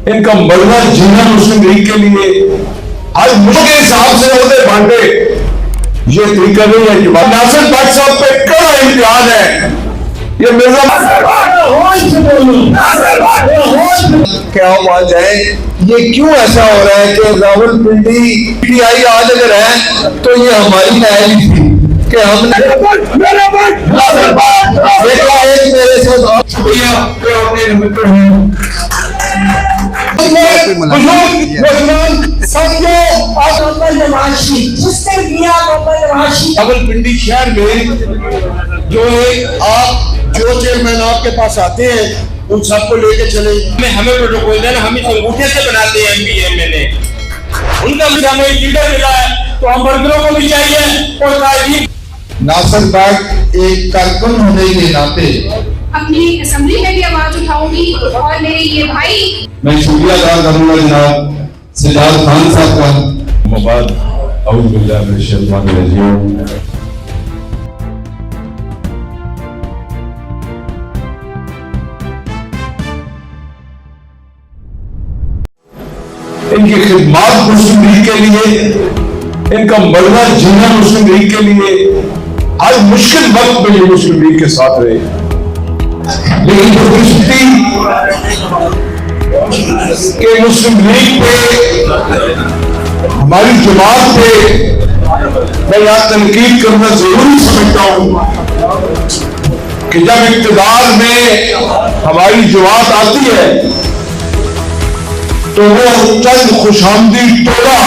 इनका मरना जीना मुस्लिम लीग के लिए हर मुल्क के हिसाब से होते बांटे, ये तरीका नहीं है। नासिर भट्ट साहब पे कड़ा इम्तिहान है। ये मिर्जा क्या मान जाए, ये क्यों ऐसा हो रहा है कि रावलपिंडी पीटीआई आज अगर है तो ये हमारी पहल थी कि हमने मेरे साथ रावलपिंडी शहर में जो है, आप जो चेयरमैन आपके पास आते हैं उन सबको लेके चले। हमें प्रोटोकॉल देना, हम इस अंगूठे से बनाते हैं एमपी एमएलए। उनका हमें लीडर मिला है तो हम वर्करों को भी चाहिए। और नासिर भट्ट एक कारकुन होने के नाते अपनी असेंबली में भी आवाज उठाऊंगी और मेरे ये भाई, मैं शुक्रिया अदा करूंगा जनाब सिद्धार्थ खान साहब का। मुबाद अऊज़ु बिल्लाहि मिनश शैतानिर रजीम। इनकी खिदमत मुस्लिम लीग के लिए, इनका मरना जीना मुस्लिम लीग के लिए, हर मुश्किल वक्त में ये मुस्लिम लीग के साथ रहे। लेकिन खुशकिस्मती के मुस्लिम लीग पे, हमारी जमात पे मैं यहाँ तनकीद करना जरूरी समझता हूँ कि जब इक़्तिदार में हमारी जमात आती है तो वो चंद खुशामदी टोला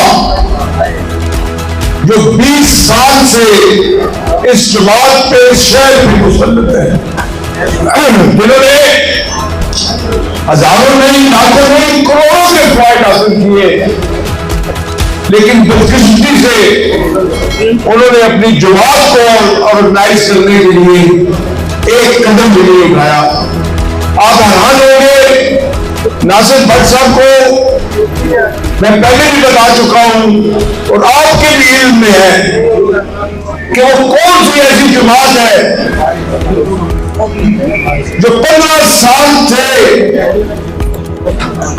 जो 20 साल से इस जमात पे शहर पे मुसल्लत है, जिन्होंने हजारों नहीं, लाखों नहीं, करोड़ों के फायदे हासिल किए, लेकिन बदकिस्मती से उन्होंने अपनी जमात को ऑर्गेनाइज करने के लिए एक कदम भी नहीं उठाया। आप हैरान होंगे, नासिर भट्ट साहब को मैं पहले भी बता चुका हूं और आपके भी इल्म में है कि वो कौन सी ऐसी जमात है जो 15 साल से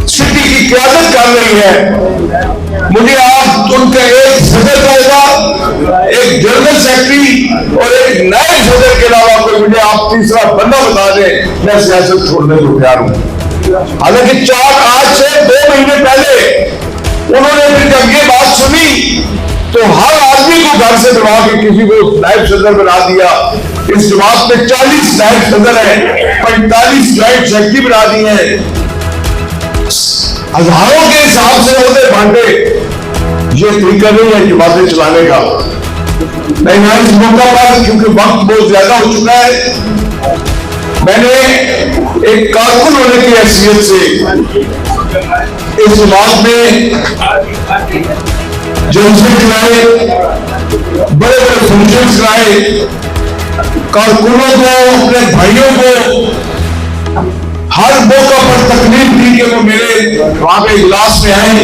सिटी की क्यादत कर रही है। मुझे आप उनके एक सदर होगा, एक जनरल सेक्रेटरी और एक नायब सदर के अलावा कोई मुझे आप तीसरा बंदा बता दें, मैं सियासत छोड़ने को तैयार हूं। हालांकि आज से 2 महीने पहले उन्होंने फिर जब ये बात सुनी तो हर आदमी को घर से दबा के किसी को नायब सदर बना दिया। इस जमात में 40 नायब सदर है, 45 जॉइंट सेक्रेटरी बना दिए हैं, हजारों के हिसाब से होते बांटे। ये तरीका नहीं है जमातें चलाने का। मैं यहाँ इस मौका पर, क्योंकि वक्त बहुत ज्यादा हो चुका है, मैंने एक कारकुन होने की हैसियत से इस जमात में जलसे कराए, बड़े बड़े फंक्शन कराए, कारकुनों को, अपने भाइयों को हर मौका पर तकलीफ दी कि वो मेरे वहां पे इजलास में आए।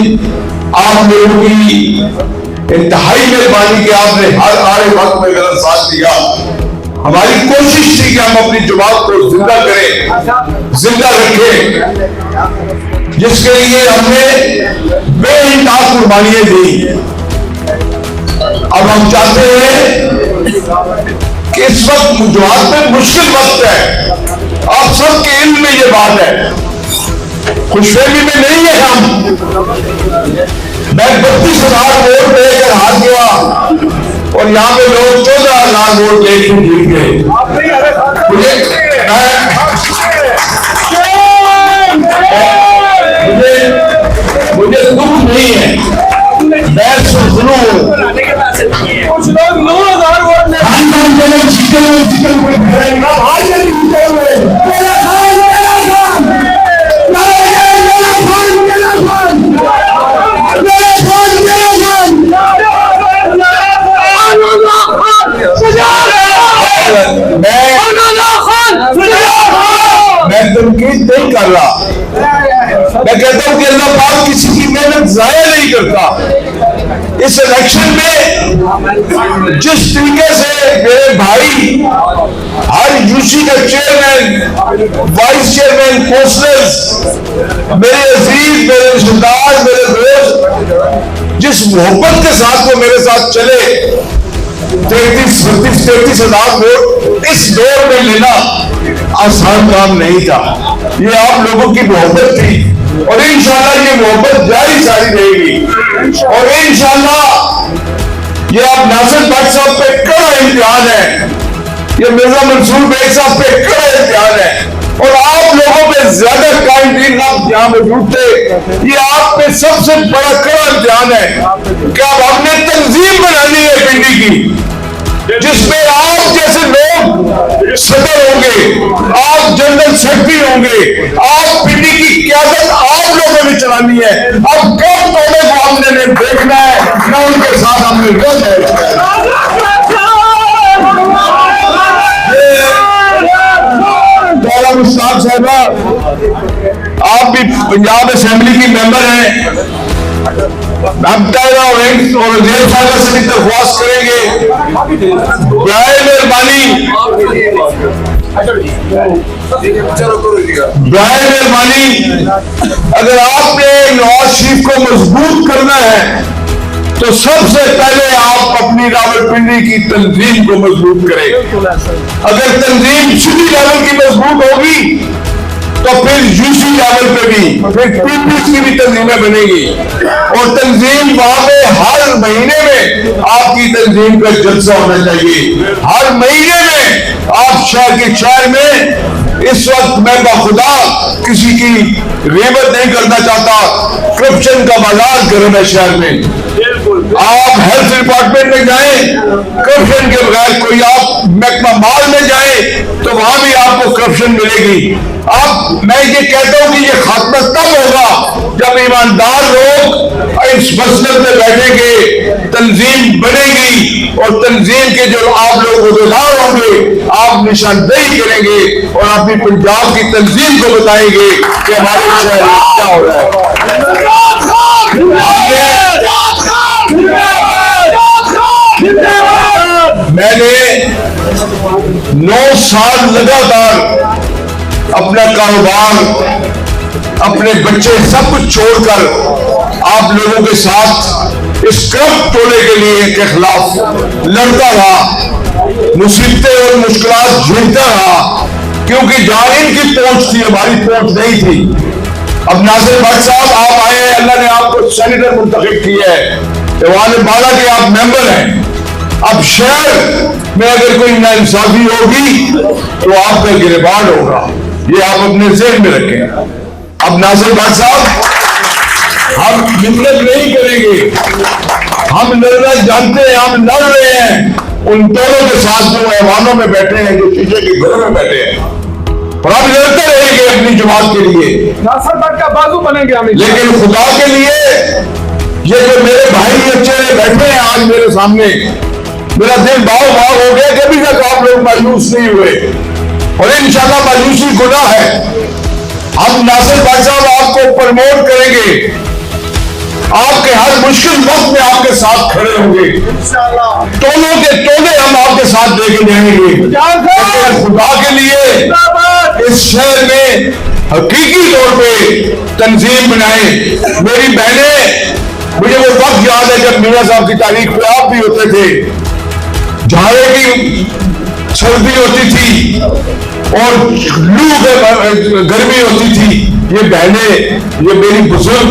आप लोगों की इंतहाई मेहरबानी की, आपने हर आड़े वक्त में मेरा साथ दिया। हमारी कोशिश थी कि हम अपनी जमात को जिंदा करें, जिंदा रखें, जिसके लिए हमने बेइंतहा कुर्बानियां दी। अब हम चाहते हैं कि इस वक्त जमात में मुश्किल वक्त है, आप सबके इल्म में ये बात है, खुशफहमी में नहीं है हम। मैं 32,000 वोट देकर हार गया और यहाँ पे लोग 14,000 वोट लेकर जीत गए। मुझे दुख नहीं है, मैं सुनो कुछ लोग 9,000 वोट मैं तनकीद नहीं कर रहा, मैं कहता कहता हूं कि अल्लाह पाक किसी की मेहनत जाया नहीं करता। इस इलेक्शन में जिस तरीके से मेरे भाई हर यूसी का चेयरमैन, वाइस चेयरमैन, काउंसलर्स, मेरे अजीज, मेरे रिश्तेदार, मेरे दोस्त जिस मोहब्बत के साथ वो मेरे साथ चले, 33 हजार वोट इस दौर में लेना आसान काम नहीं था। ये आप लोगों की मोहब्बत थी और इंशाल्लाह ये मोहब्बत जारी सारी रहेगी। और इंशाल्लाह ये आप नासिर भट्ट साहब पे कड़ा इम्तिहान है, ये मिर्जा मंसूर बेग साहब पे कड़ा इम्तिहान है और आप लोगों पे ज्यादा कायदीन आप यहाँ मौजूद थे, ये आप पे सबसे बड़ा कड़ा इम्तिहान है कि अब हमने तंजीम बनानी है पिंडी की, जिसमें आप जैसे लोग सदर होंगे, आप जनरल सेक्रेटरी होंगे, आप पिंडी की क्यादत आप लोगों ने चलानी है। अब कब तोड़े को हमने देखना है, ना उनके साथ हमने रहना है। मुश्ताक साहबा, आप भी पंजाब असेंबली की मेंबर हैं, हम रैंक और जेल साहब से भी दरख्वास्त करेंगे, बराए मेहरबानी अगर आपने नवाज शरीफ को मजबूत करना है तो सबसे पहले आप अपनी रावलपिंडी की तंजीम को मजबूत करें। अगर तंजीम सिटी लेवल की मजबूत होगी तो फिर यूसी लेवल पे भी, फिर पीपीस की भी तंजीमें बनेगी और तंजीम वहां पे हर महीने में आपकी तंजीम का जलसा होना चाहिए। हर महीने में आप शहर के शहर में, इस वक्त मैं बाखुदा किसी की गिबत नहीं करना चाहता, करप्शन का बाजार गर्म है शहर में। आप हेल्थ डिपार्टमेंट में जाएं, करप्शन के बगैर कोई आप महकमा माल में जाएं तो वहां भी आपको करप्शन मिलेगी। अब मैं ये कहता हूं कि ये खात्मा तब होगा जब ईमानदार लोग इस मसले में बैठेंगे, तंजीम बनेगी और तंजीम के जो आप लोग उम्मीदवार होंगे आप निशानदेही करेंगे और अपनी पंजाब की तंजीम को बताएंगे कि हमारे शहर में क्या हो रहा है। मैंने 9 साल लगातार अपना कारोबार, अपने बच्चे सब कुछ छोड़कर आप लोगों के साथ इस करप्ट टोले के लिए के खिलाफ लड़ता रहा, मुसीबतें और मुश्किलात झेलता रहा, क्योंकि जहां इनकी पहुंच थी हमारी पहुंच नहीं थी। अब नासिर भट्ट साहब आप आए हैं, अल्लाह ने आपको सेनेटर मुंतखब किया है, वाले बाला के आप मेंबर हैं। अब शहर में अगर कोई नाइंसाफी होगी तो आपका गिरबान होगा, ये आप अपने ज़हन में रखें। अब नासिर भट्ट साहब, हम मिन्नत नहीं करेंगे, हम लड़ना जानते हैं, हम लड़ रहे हैं उन दोनों के साथ जो ऐवानों में बैठे हैं, जो शीशे के घरों में बैठे हैं, और हम लड़ते रहेंगे अपनी जमात के लिए, नासिर भट्ट का बाजू बनेंगे हम। लेकिन खुदा के लिए ये जो मेरे भाई अच्छे बैठे हैं आज मेरे सामने, मेरा दिल भाव हो गया। कभी तक आप लोग मायूस नहीं हुए और इंशाल्लाह मायूसी गुनाह है। हम नासिर भट्ट साहब आपको प्रमोट करेंगे, आपके हर मुश्किल वक्त में आपके साथ खड़े होंगे, टोलों के टोले हम आपके साथ लेके जाएंगे। खुदा के लिए इस शहर में हकीकी तौर पे तंजीम बनाए। मेरी बहनें, मुझे वो वक्त याद है जब मियां साहब की तारीख पे आप भी होते थे, झाड़े की सर्दी होती थी और लू गर्मी होती थी। ये बहनें, ये मेरी बुजुर्ग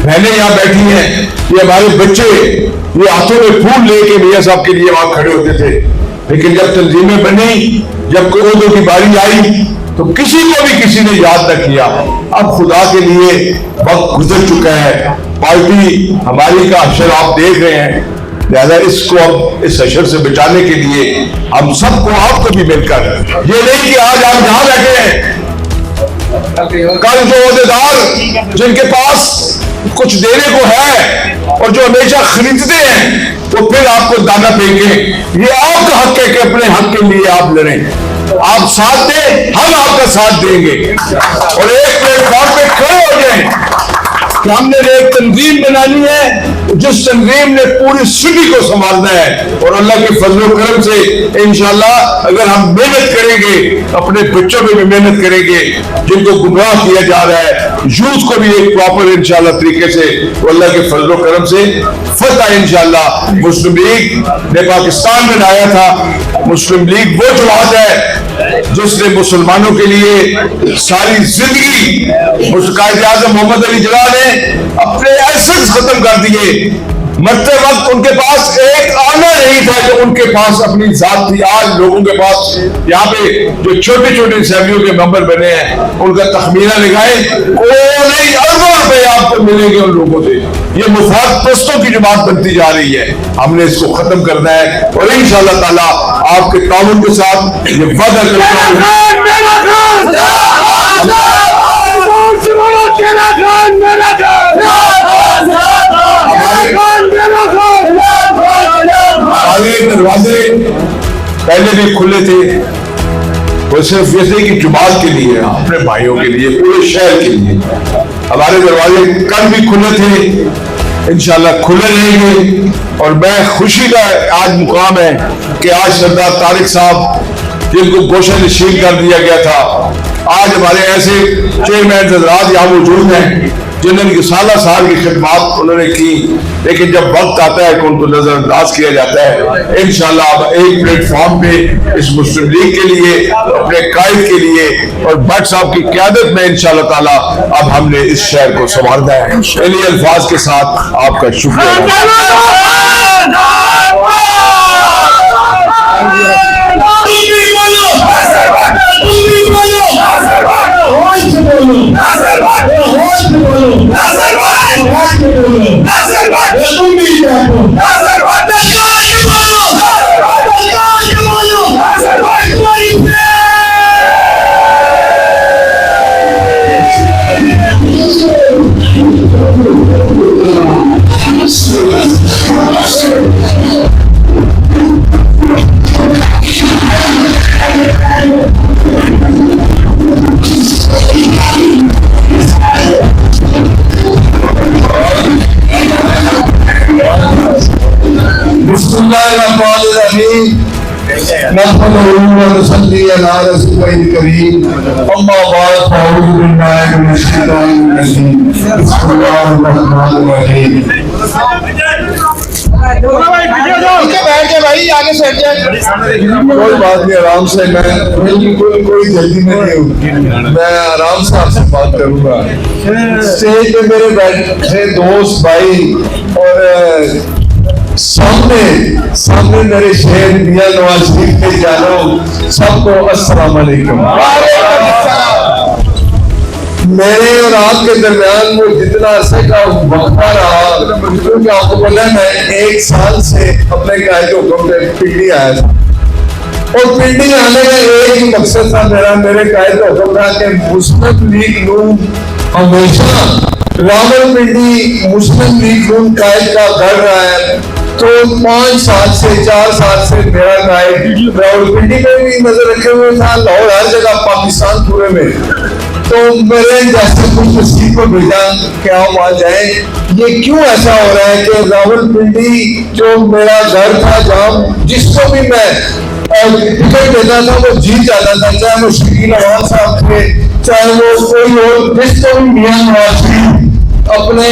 बहनें यहाँ बैठी हैं, ये हमारे बच्चे ये हाथों में फूल लेके मियां साहब के लिए वहां खड़े होते थे। लेकिन जब तंजीमें बनी, जब कोरोना की बारी आई तो किसी को भी किसी ने याद न किया। अब खुदा के लिए वक्त गुजर चुका है, पार्टी हमारी का अशर आप देख रहे हैं, लिहाजा इसको अब इस अशर से बचाने के लिए हम सबको, आपको भी मिलकर, ये नहीं कि आज आप जहां बैठे हैं, कल जो अहदेदार जिनके पास कुछ देने को है और जो हमेशा खरीदते हैं वो फिर आपको दाना फेंके। ये आपका हक है कि अपने हक के लिए आप लड़ें, आप साथ दें, हम आपका साथ देंगे और एक प्लेटफॉर्म पे खड़े हो जाएं कि हमने एक तंजीम बनानी है जिस तंजीम ने पूरी सिटी को संभालना है, और अल्लाह के फजल करम से इंशाल्लाह अगर हम मेहनत करेंगे, अपने बच्चों पे भी मेहनत करेंगे जिनको गुमराह किया जा रहा है, यूथ को भी एक प्रॉपर इंशाल्लाह तरीके से, तो अल्लाह के फजल करम से फतह इंशाल्लाह। मुस्लिम लीग ने पाकिस्तान में लाया था। मुस्लिम लीग वो जमात है जिसने मुसलमानों के लिए सारी जिंदगी, कायद आज़म मोहम्मद अली जिन्ना ने अपने एसेट्स खत्म कर दिए। मरते वक्त उनके पास एक आना नहीं था जो उनके पास अपनी जात थी। आज लोगों के पास यहाँ पे जो छोटे छोटे असेंबलियों के मेंबर बने हैं उनका तखमीना लगाए, अरबों रुपए आपको मिलेंगे उन लोगों से। ये मुफाद परस्तों की जमात बनती जा रही है, हमने इसको खत्म करना है और इंशाअल्लाह ताला आपके ताउन के साथ ये वादा करता हूं। दरवाजे पहले भी खुले थे, वो सिर्फ वैसे की जुमात के लिए, अपने भाइयों के लिए, पूरे शहर के लिए। हमारे दरवाजे कल भी खुले थे, इंशाल्लाह खुले रहेंगे। और मैं खुशी का आज मुकाम है कि आज सरदार तारिक साहब जिनको गोशा नशीन कर दिया गया था, आज हमारे ऐसे चेयरमैन हजरात यहाँ मौजूद हैं जिन्होंने साल की खिदमत उन्होंने की, लेकिन जब वक्त आता है कि उनको नजरअंदाज किया जाता है। इंशाल्लाह अब एक प्लेटफॉर्म पे इस मुस्लिम लीग के लिए, अपने कायद के लिए और भट्ट साहब की क़यादत में इंशाल्लाह ताला अब हमने इस शहर को संभालना है। इन्हीं अल्फाज के साथ आपका शुक्रिया। भाई आगे से कोई बात नहीं, आराम से, मैं बिल्कुल कोई जल्दी नहीं हूँ, मैं आराम से आपसे बात करूंगा। स्टेज पे मेरे बैठे दोस्त भाई और सामने मेरे शेर मियां नवाज शरीफ के जानो, सबको अस्सलाम वालेकुम। मेरे और आपके दरमियान वो जितना अरसे का वक्फा रहा, क्योंकि आपको बोला मैं 1 साल से अपने कायद हुक्म पे पिंडी आया था, और पिंडी आने का एक ही मकसद था मेरे कायद हुक्म था कि मुस्लिम लीग नून हमेशा रावलपिंडी मुस्लिम लीग नून कायद का घर रहा है। तो 5 साल से 4 साल से मेरा कायद रावलपिंडी में भी नजर रखे हुए था, लाहौर, हर जगह पाकिस्तान पूरे में। तो मेरे जैसे कुछ नसीब को भेजा कि आप वहां जाए। ये क्यों ऐसा हो रहा है कि रावलपिंडी जो मेरा घर था, जहाँ जिसको भी मैं टिकट देता था वो जीत जाता था, चाहे वो शकील अवान साहब थे, चाहे वो कोई और, जिसको भी मियां नवाज शरीफ अपने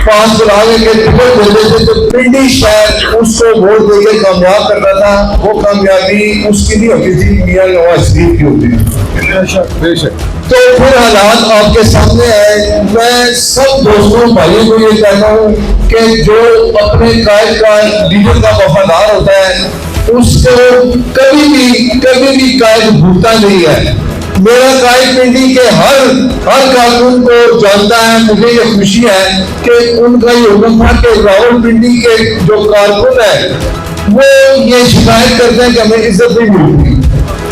पास बुला के टिकट देते थे तो पिंडी शहर उसको वोट देकर कामयाब करता था। वो कामयाबी उसकी नहीं होती थी, मियां नवाज शरीफ की होती थी। तो फिर हालात आपके सामने है। मैं सब दोस्तों भाइयों को ये कहता हूँ कि जो अपने कायद का लीडर का वफादार होता है उसको कभी भी कायद भूलता नहीं है। मेरा कायद पिंडी के हर कारकुन को जानता है। मुझे ये खुशी है कि उनका ये हुक्म था कि रावलपिंडी के जो कारकुन है वो ये शिकायत करते हैं कि हमें इज्जत नहीं मिलती,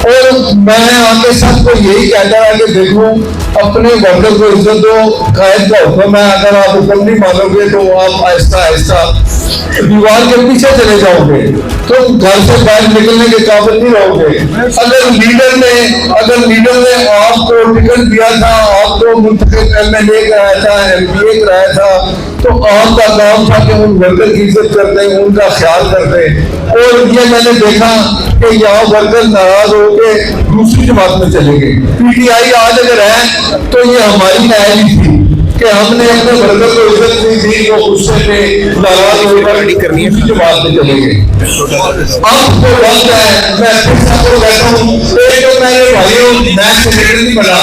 और मैं आके सबको यही कहता है कि देखो अपने वर्कर को इज्जत दो, कायद का हुक्म है, अगर आप हुक्म नहीं मानोगे तो आप आहिस्ता आहिस्ता दीवार के पीछे चले जाओगे, तो घर से बाहर निकलने के काबिल नहीं रहोगे। अगर लीडर ने आपको टिकट दिया था, आपको मुंतखब MLA कराया था, MPA कराया था, तो आपका काम था कि उन वर्कर की इज्जत करते, उनका ख्याल करते। और ये मैंने देखा कि यहाँ वर्कर नाराज होकर दूसरी जमात में चले गए। PTI आज अगर है तो ये हमारी नाराजगी थी कि हमने अपने वर्कर को इज्जत नहीं दी, वो गुस्से पे नाराज होकर दूसरी जमात में चले गए। अब तो वक्त है, मैं फिर सबको बैठा हूँ, तो मेरे भाइयों, मैं सेक्रेटरी नहीं बना,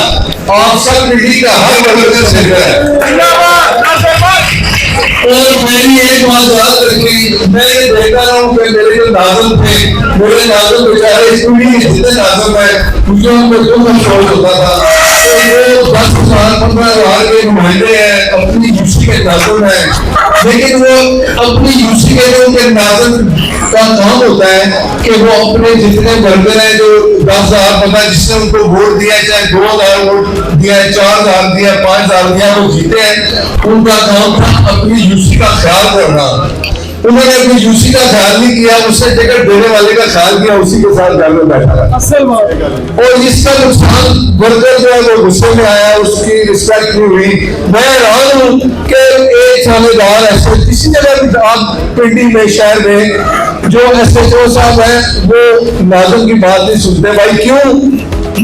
आप सब मिली का हर वर्कर का सेक्रेटरी है। और मेरी एक बात याद रखी, मैं ये देखता रहा हूँ कि मेरे जो नाज़िम थे, मेरे नाज़िम बेचारे स्कूली जितने नाज़िम है, मुझे उनको जो शौक होता था, तो वो 10,000-15,000 के नुमाइंदे हैं, अपनी यूसी के नाज़िम हैं, लेकिन वो अपनी यूसी के जो उनके नाज़िम का काम होता है कि वो अपने जितने वर्कर हैं, जो 10,000 पता जिसने उनको वोट दिया, चाहे 2,000 वोट दिया, 4,000 दिया, 5,000 दिया, वो जीते हैं, उनका काम था अपनी यूसी का ख्याल करना। उन्होंने अपनी यूसी का ख्याल नहीं किया, उससे टिकट देने वाले का ख्याल किया, उसी के साथ घर में बैठा रहा। और इसका नुकसान वर्कर जो है वो गुस्से में आया, उसकी रिस्पेक्ट नहीं हुई। मैं हैरान हूँ कि एक थानेदार ऐसे किसी जगह भी आप पिंडी में, शहर में, जो SHO साहब हैं वो नाज़िम की बात नहीं सुनते। भाई क्यों?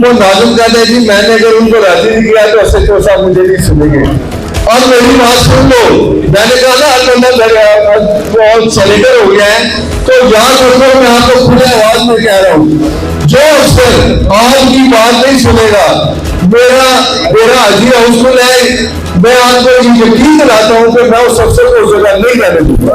वो नाज़िम कहते हैं जी मैंने अगर उनको राजी नहीं किया तो SHO साहब मुझे नहीं सुनेंगे। और मेरी बात सुन लो, मैंने कहा ना बहुत सेनेटर हो गया है, तो यहाँ पर मैं आपको खुले आवाज में कह रहा हूँ, जो अफसर आपकी बात नहीं सुनेगा, मेरा हाजी हाउसफुल है, मैं आपको ये यकीन दिलाता हूँ कि मैं उस अफसर को उस जगह नहीं रहने दूंगा।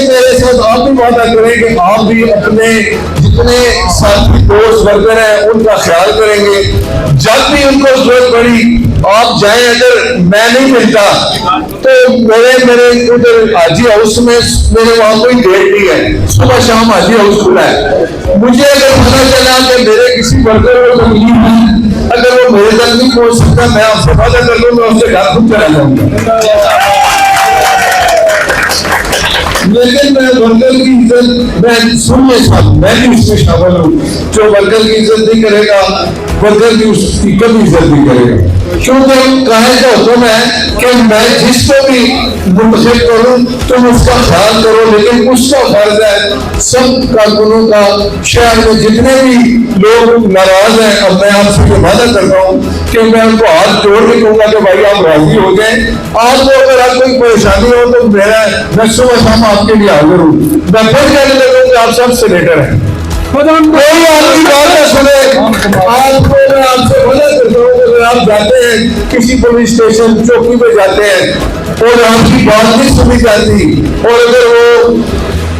मेरे साथ आप भी वादा करें कि आप भी अपने जितने साथी दोस्त वर्कर हैं उनका ख्याल करेंगे। जब भी उनको जरूरत पड़ी आप जाएं, अगर मैं नहीं मिलता तो मेरे उधर हाजी हाउस में मेरे वहां कोई गेट नहीं है, सुबह शाम हाजी हाउस खुला है। मुझे अगर पता चला कि मेरे किसी वर्कर को तकलीफ है, अगर वो मेरे तक नहीं पहुंच सकता, मैं आपसे वादा कर लूँ मैं उससे घर खुद चला जाऊंगा। लेकिन मैं वर्कर की इज्जत मैं सुनने साथ मैं भी इसमें शामिल हूँ। जो वर्कर की इज्जत नहीं करेगा, वर्कर की उसकी कभी इज्जत नहीं करेगा, क्योंकि कायद का हुक्म है कि मैं जिसको भी मुंतखब करूँ तुम उसका ख्याल करो, लेकिन उसका फर्ज है सब कारकुनों का, शहर में जितने भी लोग नाराज हैं, अब मैं आपसे ये वादा करता हूँ कि मैं उनको हाथ जोड़ के कहूँगा कि भाई आप राजी हो जाए। आपको अगर आप कोई परेशानी हो तो मैं सुबह शाम आपके लिए हाजिर हूँ। मैं फिर कहने लगूँ कि आप सब सेनेटर हैं, कोई आपकी बात न सुने। आपको मैं आपसे वादा करता हूँ अगर आप जाते हैं किसी पुलिस स्टेशन चौकी पे जाते हैं और आपकी बात नहीं सुनी जाती, और अगर वो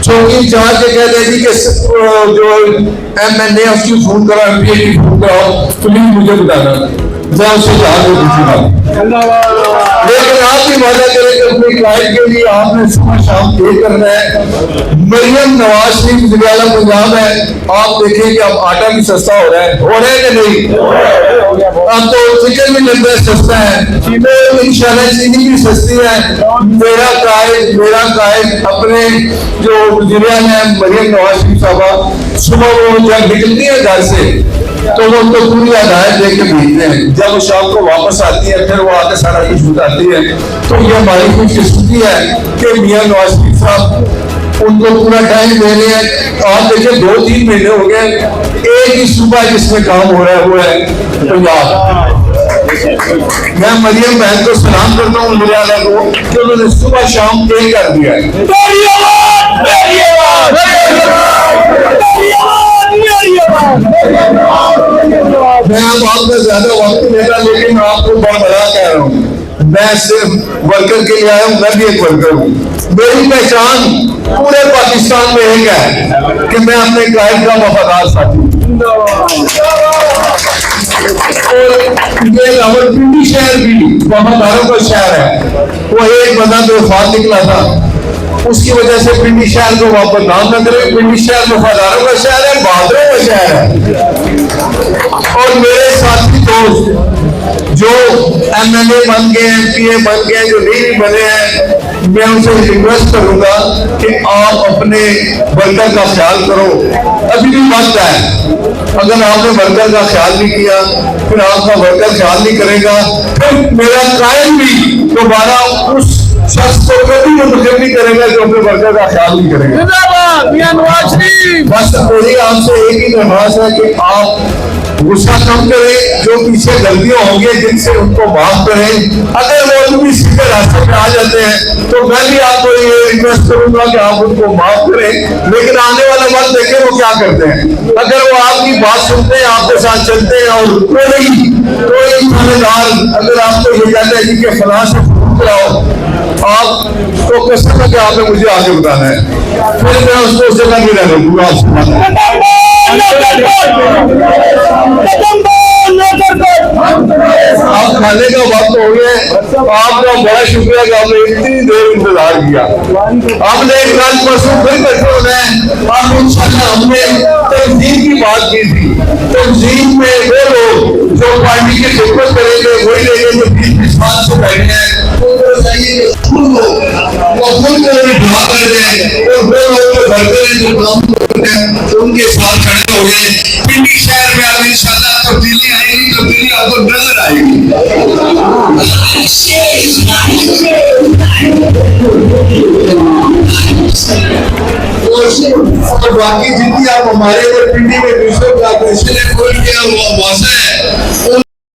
चौकी जहाँ के कहते हैं कि जो MLA उसकी फोन करो, MPA की फोन कराओ, प्लीज मुझे बताना, मैं उससे जहाँ लेकिन आप भी वादा करें कि अपने क्लाइंट के लिए आपने सुबह शाम पे करना है। मरियम नवाज शरीफ वज़ीर-ए-आला पंजाब है, आप देखिए कि अब आटा भी सस्ता हो रहा है कि नहीं? अब तो चिकन भी लगता है सस्ता है, तो इंशाल्लाह चीनी भी सस्ती है। मेरा कायद अपने जो वज़ीर-ए-आला है मरियम नवाज शरीफ साहबा, सुबह वो जब निकलती है घर से तो वो तो पूरी हदायत दे के भेजते हैं, जब वो शाम को वापस आती है फिर वो आके सारा कुछ बताती है। तो ये हमारी खुशकिस्मती है कि मियां नवाज शरीफ साहब उनको पूरा टाइम दे रहे हैं। आप देखिए 2-3 महीने हो गए, एक ही सूबा जिसमें काम हो रहा है वो है पंजाब। मैं मरियम बहन को सलाम करता हूँ वज़ीर-ए-आला को कि उन्होंने सुबह शाम एक कर दिया है। मैं अब आपका ज्यादा वक्त लेगा, लेकिन आपको बड़ा कह रहा हूँ, मैं सिर्फ वर्कर के लिए आया हूँ, मैं भी एक वर्कर हूँ। मेरी पहचान पूरे पाकिस्तान में एक है कि मैं अपने क्लाइंट का वफादार साथी हूँ। और ये रावलपिंडी शहर भी वफादारों का शहर है। वो एक बंदा जो वफात निकला था, उसकी वजह से पिंडी शहर को वापस नाम न करें। पिंडी शहर वफादारों का शहर है, बहादुरों का शहर है। और मेरे साथी दोस्त जो एमएलए बन गए, एमपीए बन गए, जो नहीं भी बने हैं, मैं उनसे रिक्वेस्ट करूंगा कि आप अपने वर्कर का ख्याल करो। अभी भी वक्त है, अगर आपने वर्कर का ख्याल नहीं किया, फिर आपका वर्कर ख्याल नहीं करेगा, फिर मेरा क्लाइंट भी दोबारा उस शख्स को कभी मुंतखब नहीं करेगा जो अपने वर्कर का ख्याल नहीं करेगा। जिंदाबाद मियां नवाज शरीफ। बस मेरी आपसे एक ही दरख्वास्त है कि आप गुस्सा कम करें, जो पीछे गलतियां होंगी जिनसे उनको माफ करें। अगर वो भी सीधे रास्ते पे आ जाते हैं तो मैं भी आपको ये रिक्वेस्ट करूंगा कि आप उनको माफ करें, लेकिन आने वाला वक्त देखें वो क्या करते हैं। अगर वो आपकी बात सुनते हैं, आपके साथ चलते हैं, और कोई थानेदार अगर आपको ये कहता है कि फलां से आओ, आप तो कसम है कि आपने मुझे आगे बताना है, फिर मैं उसको उस जगह नहीं रहने दूंगा। आप खाने का वक्त हो गया, आपका बड़ा शुक्रिया कि आपने इतनी देर इंतजार किया। आपने एक रात परसों फिर बैठे होना है। आप इंशाल्लाह हमने तंजीम की बात की थी, तंजीम में वो लोग जो पार्टी की खिदमत करेंगे वही लेंगे जो 20-20 साल से बैठे हैं, उनको चाहिए वो खुल कर ढा कर दें, और वो लोग जो वर्कर हैं जो काम करते हैं उनके साथ खड़े हो गए। पिंडी शहर में अब इंशाल्लाह तब्दीली आएगी, तब्दीली आपको नजर आएगी। और बाकी जितनी आप हमारे पिंडी में दूसरे ऑपरेशन है, कोई क्या हुआ है